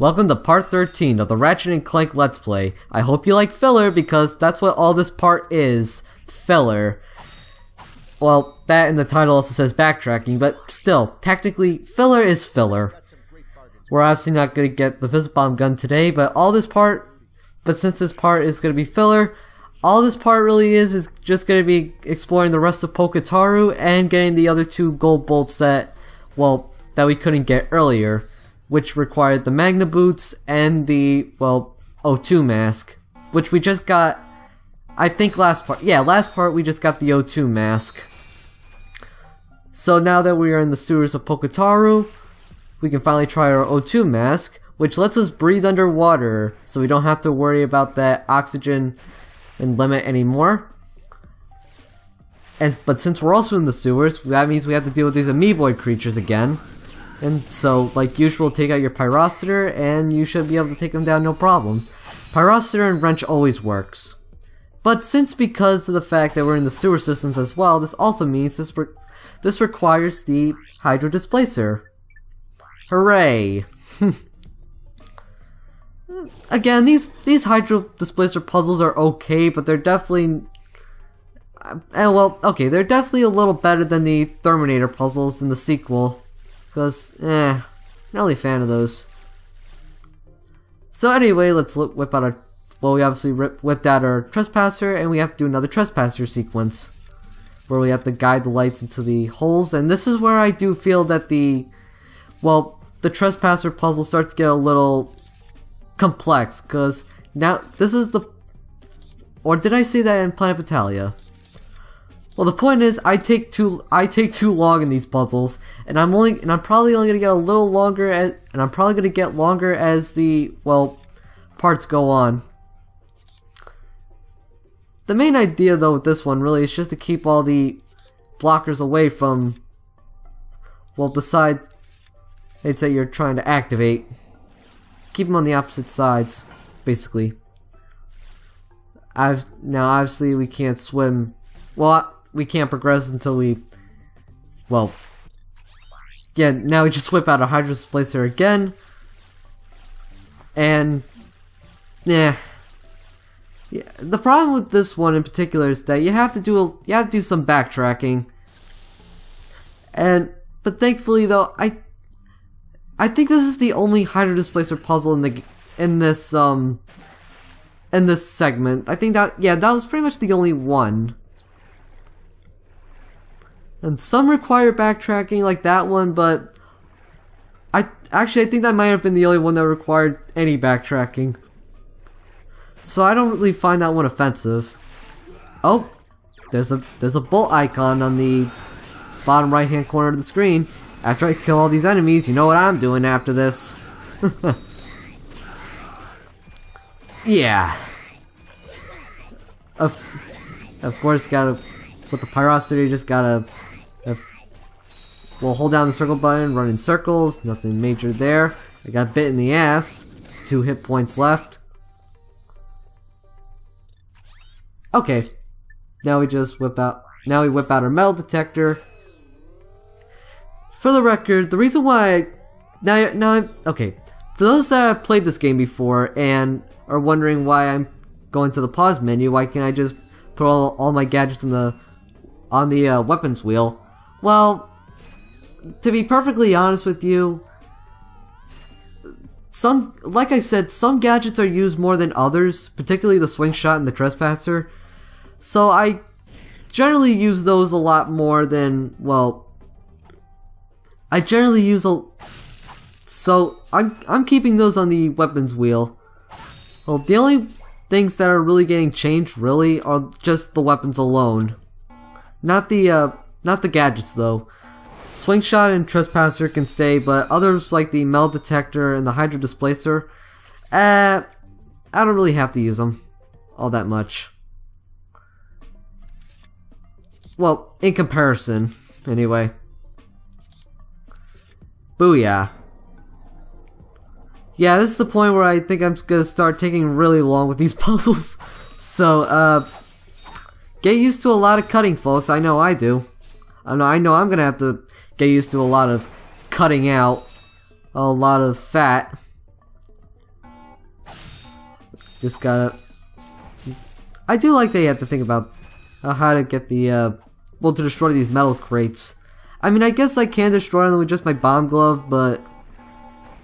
Welcome to part 13 of the Ratchet and Clank Let's Play. I hope you like filler because that's what all this part is. Filler. Well, that in the title also says backtracking, but still, technically, filler is filler. We're obviously not going to get the Bomb gun today, but since this part is going to be filler, all this part really is just going to be exploring the rest of Poketaru and getting the other two gold bolts that we couldn't get earlier, which required the Magna Boots and the, O2 mask, which we just got, I think last part we just got the O2 mask. So now that we are in the sewers of Poketaru, we can finally try our O2 mask, which lets us breathe underwater, so we don't have to worry about that oxygen and limit anymore. But since we're also in the sewers, that means we have to deal with these amoeboid creatures again. And so, like usual, take out your Pyrocitor, and you should be able to take them down no problem. Pyrocitor and Wrench always works. But because of the fact that we're in the sewer systems as well, this also means this requires the Hydro Displacer. Hooray! Again, these Hydro Displacer puzzles are okay, but they're definitely... they're definitely a little better than the Terminator puzzles in the sequel. Because, not really a fan of those. So anyway, let's whip out our... Well, we obviously whipped out our Trespasser, and we have to do another Trespasser sequence. Where we have to guide the lights into the holes, and this is where I do feel that the Trespasser puzzle starts to get a little complex, because now, this is the... Or did I say that in Planet Battalia? Well, the point is, I take too long in these puzzles, and I'm probably only gonna get a little longer, and I'm probably gonna get longer as the parts go on. The main idea, though, with this one really is just to keep all the blockers away from the side that you're trying to activate. Keep them on the opposite sides, basically. Now, obviously, we can't swim. Well, we can't progress until we, now we just whip out a Hydro Displacer again, and, yeah, the problem with this one in particular is that you have to do some backtracking, but thankfully though, I think this is the only Hydro Displacer puzzle in this segment. I think that was pretty much the only one. And some require backtracking like that one, but I think that might have been the only one that required any backtracking. So I don't really find that one offensive. Oh, there's a bolt icon on the bottom right hand corner of the screen. After I kill all these enemies, you know what I'm doing after this. Yeah. Of course, with the Pyrocity, you just gotta hold down the circle button, run in circles, nothing major there. I got bit in the ass, 2 hit points left. Okay, now we whip out our metal detector. For the record, the reason why okay, for those that have played this game before and are wondering why I'm going to the pause menu, why can't I just put all my gadgets on the weapons wheel? Well, to be perfectly honest with you, like I said, some gadgets are used more than others, particularly the swing shot and the Trespasser. So I generally use those a lot more than, so I'm keeping those on the weapons wheel. Well, the only things that are really getting changed really are just the weapons alone. Not the gadgets though. Swing shot and Trespasser can stay, but others like the metal detector and the Hydro Displacer, I don't really have to use them all that much. Well, in comparison, anyway. Booyah. Yeah, this is the point where I think I'm gonna start taking really long with these puzzles. So, get used to a lot of cutting, folks. I know I do. I know I'm gonna have to get used to a lot of cutting out, a lot of fat. Just gotta... I do like that you have to think about how to get the, well, to destroy these metal crates. I mean, I guess I can destroy them with just my bomb glove, but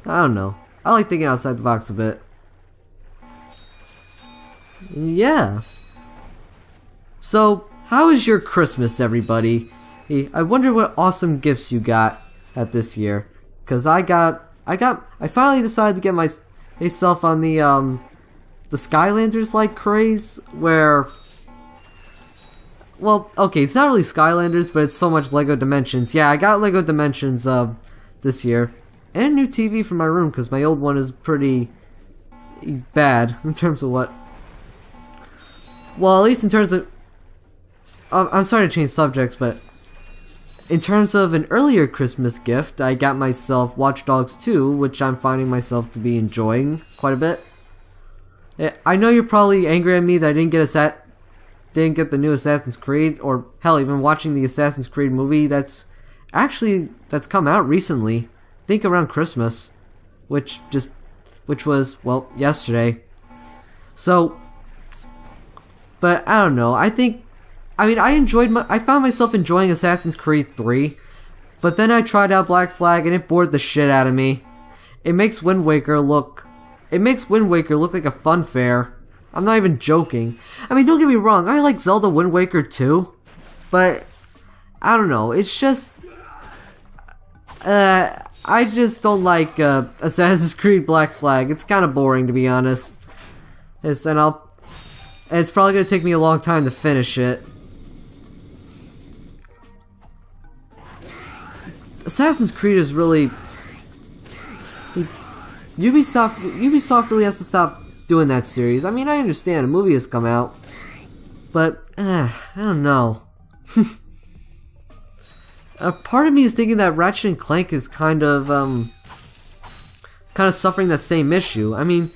I don't know. I like thinking outside the box a bit. Yeah. So, how is your Christmas, everybody? Hey, I wonder what awesome gifts you got at this year. Cause I finally decided to get myself on the Skylanders like craze, where, well, okay, it's not really Skylanders, but it's so much Lego Dimensions. Yeah, I got Lego Dimensions this year, and a new TV for my room because my old one is pretty bad in terms of what. Well, at least in terms of, I'm sorry to change subjects, but in terms of an earlier Christmas gift, I got myself Watch Dogs 2, which I'm finding myself to be enjoying quite a bit. I know you're probably angry at me that I didn't get the new Assassin's Creed, or hell, even watching the Assassin's Creed movie that's come out recently. I think around Christmas, which was, well, yesterday. So, but I don't know. I found myself enjoying Assassin's Creed 3, but then I tried out Black Flag and it bored the shit out of me. It makes Wind Waker look like a fun fair. I'm not even joking. I mean, don't get me wrong, I like Zelda Wind Waker too, but I don't know, it's just I just don't like Assassin's Creed Black Flag. It's kind of boring, to be honest. It's probably gonna take me a long time to finish it. Assassin's Creed is really... Ubisoft really has to stop doing that series. I mean, I understand, a movie has come out, but, I don't know. A part of me is thinking that Ratchet and Clank is kind of suffering that same issue. I mean,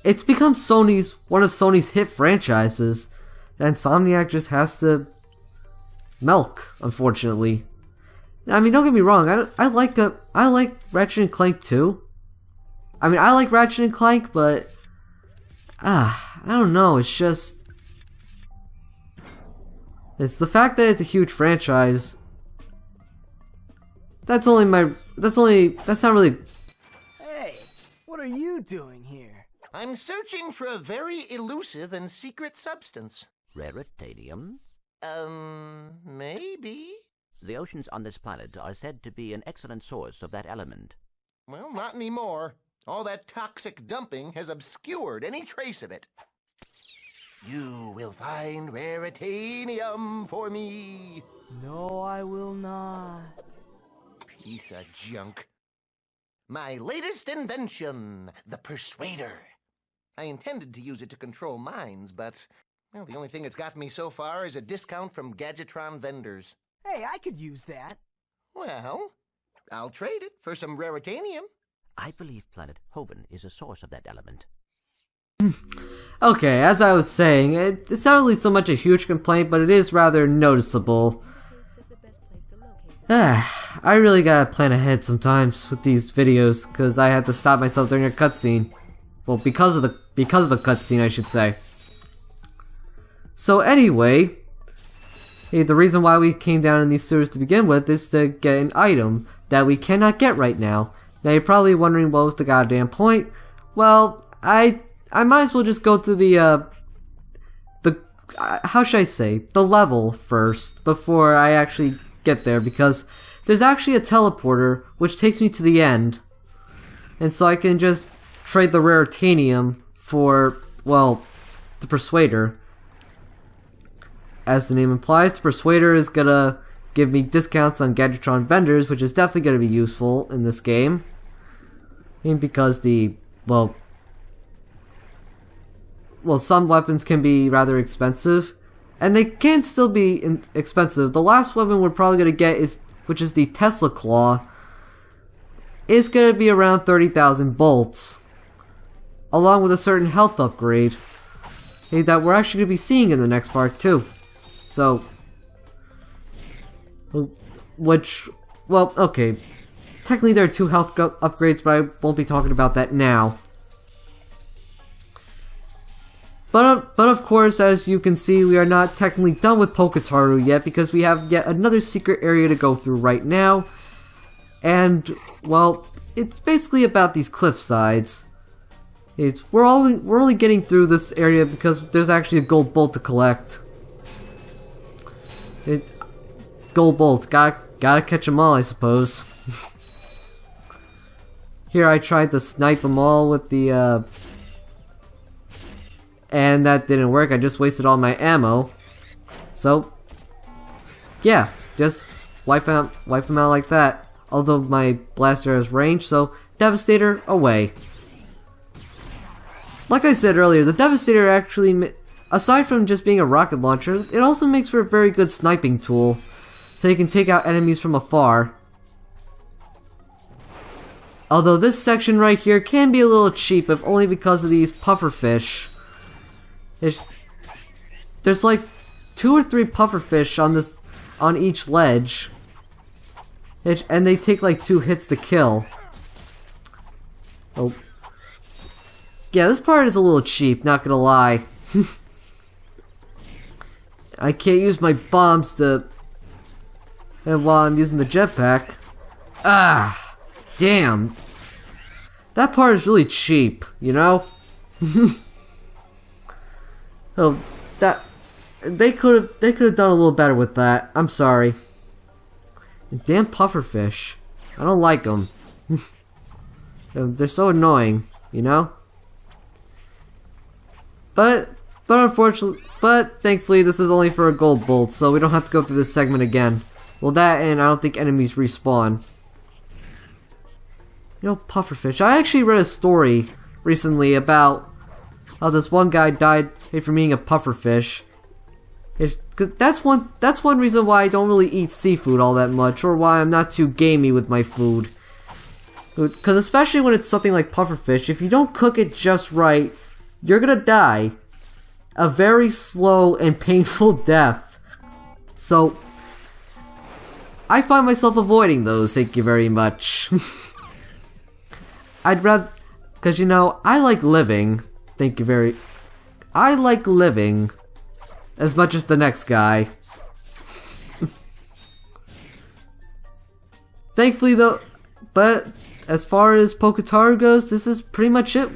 it's become one of Sony's hit franchises that Insomniac just has to milk, unfortunately. I mean, don't get me wrong, I like Ratchet and Clank too. I mean, I like Ratchet and Clank, but I don't know, it's the fact that it's a huge franchise. That's not really... Hey, what are you doing here? I'm searching for a very elusive and secret substance. Raritanium? Maybe? The oceans on this planet are said to be an excellent source of that element. Well, not anymore. All that toxic dumping has obscured any trace of it. You will find Raritanium for me. No, I will not. Piece of junk. My latest invention, the Persuader. I intended to use it to control minds, but, well, the only thing it's got me so far is a discount from Gadgetron vendors. Hey, I could use that. Well, I'll trade it for some Raritanium. I believe planet Hoven is a source of that element. Okay, as I was saying, it's not really so much a huge complaint, but it is rather noticeable. I really gotta plan ahead sometimes with these videos, because I had to stop myself during a cutscene. Well, because of a cutscene, I should say. So anyway, the reason why we came down in these sewers to begin with is to get an item that we cannot get right now. Now you're probably wondering what was the goddamn point. Well, I might as well just go through the how should I say, the level first before I actually get there, because there's actually a teleporter which takes me to the end, and so I can just trade the Raritanium for, well, the Persuader. As the name implies, the Persuader is gonna give me discounts on Gadgetron vendors, which is definitely gonna be useful in this game. And because well, some weapons can be rather expensive, and they can still be expensive. The last weapon we're probably gonna get which is the Tesla Claw, is gonna be around 30,000 bolts, along with a certain health upgrade that we're actually gonna be seeing in the next part too. So, well, okay. Technically there are 2 health upgrades, but I won't be talking about that now. But of course, as you can see, we are not technically done with Poketaru yet because we have yet another secret area to go through right now. And, well, it's basically about these cliff sides. We're only getting through this area because there's actually a gold bolt to collect. Gold bolts, gotta catch them all, I suppose. Here I tried to snipe them all with the and that didn't work. I just wasted all my ammo. So yeah, just wipe them out like that. Although my blaster has range, so Devastator away. Like I said earlier, the Devastator actually, aside from just being a rocket launcher, it also makes for a very good sniping tool, so you can take out enemies from afar. Although this section right here can be a little cheap, if only because of these pufferfish. There's like 2 or 3 pufferfish on each ledge, and they take like 2 hits to kill. Oh. Yeah, this part is a little cheap, not gonna lie. I can't use my bombs and while I'm using the jetpack. Ah, damn. That part is really cheap, you know? Oh, they could have done a little better with that. I'm sorry. And damn pufferfish. I don't like them. They're so annoying, you know? But thankfully this is only for a gold bolt, so we don't have to go through this segment again. Well, that and I don't think enemies respawn. You know, pufferfish. I actually read a story recently about how this one guy died from eating a pufferfish. Cause that's one reason why I don't really eat seafood all that much, or why I'm not too gamey with my food. Because especially when it's something like pufferfish, if you don't cook it just right, you're gonna die a very slow and painful death. So I find myself avoiding those, thank you very much. I'd rather, because you know, I like living. I like living as much as the next guy. Thankfully though, but as far as Poketaru goes, this is pretty much it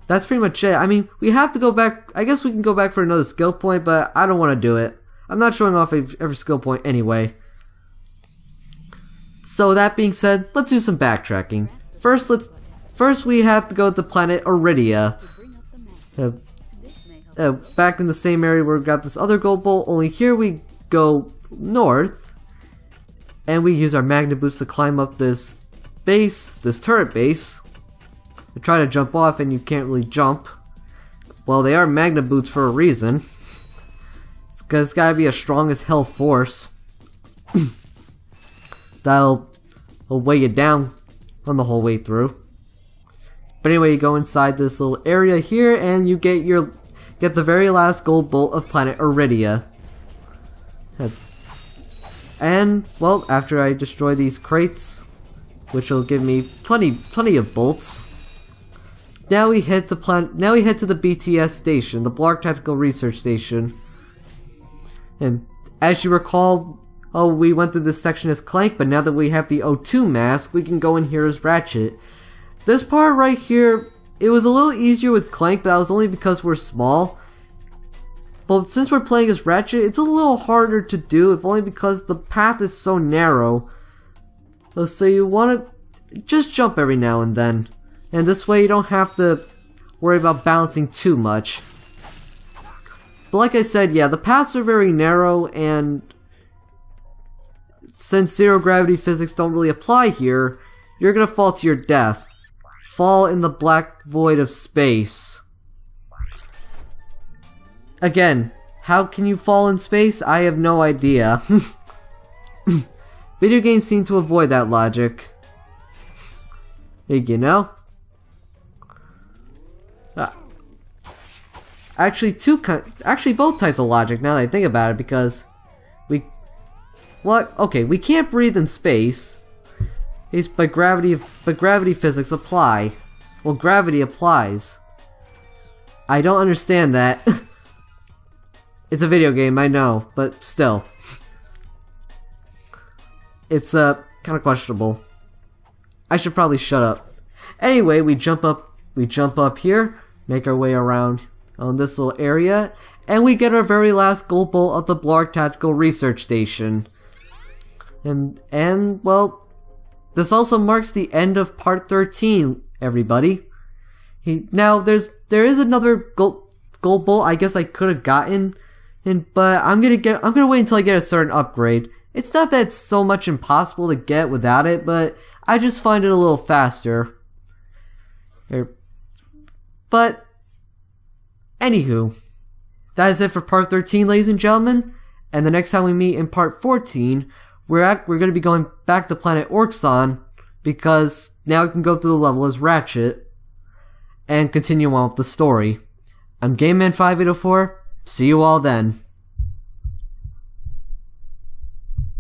that's pretty much it. I mean, we have to go back. I guess we can go back for another skill point, but I don't want to do it. I'm not showing off every skill point anyway. So that being said, let's do some backtracking. First we have to go to planet Iridia. Back in the same area where we got this other gold bolt, only here we go north, and we use our Magna Boost to climb up this base, this turret base. You try to jump off and you can't really jump. Well, they are Magna Boots for a reason. It's because it's gotta be a strong as hell force. That'll weigh you down on the whole way through. But anyway, you go inside this little area here and you get the very last gold bolt of planet Iridia. And well, after I destroy these crates, which will give me plenty of bolts. Now we head to the BTS station, the Blark Tactical Research Station. And as you recall, we went through this section as Clank, but now that we have the O2 mask, we can go in here as Ratchet. This part right here, it was a little easier with Clank, but that was only because we're small. But since we're playing as Ratchet, it's a little harder to do, if only because the path is so narrow. So you want to just jump every now and then. And this way you don't have to worry about balancing too much. But like I said, yeah, the paths are very narrow, and since zero gravity physics don't really apply here, you're gonna fall to your death. Fall in the black void of space. Again, how can you fall in space? I have no idea. Video games seem to avoid that logic. You know? Actually, both types of logic now that I think about it, because we can't breathe in space. But gravity physics apply. Well, gravity applies. I don't understand that. It's a video game, I know, but still. It's kind of questionable. I should probably shut up. Anyway, we jump up here, make our way around on this little area, and we get our very last gold bolt of the Blarg Tactical Research Station. And well, this also marks the end of part 13, everybody. Now there is another gold bolt I guess I could have gotten, but I'm gonna wait until I get a certain upgrade. It's not that it's so much impossible to get without it, but I just find it a little faster. But anywho, that is it for part 13, ladies and gentlemen. And the next time we meet in part 14, we're gonna be going back to planet Orxon, because now we can go through the level as Ratchet and continue on with the story. I'm GameMan5804. See you all then.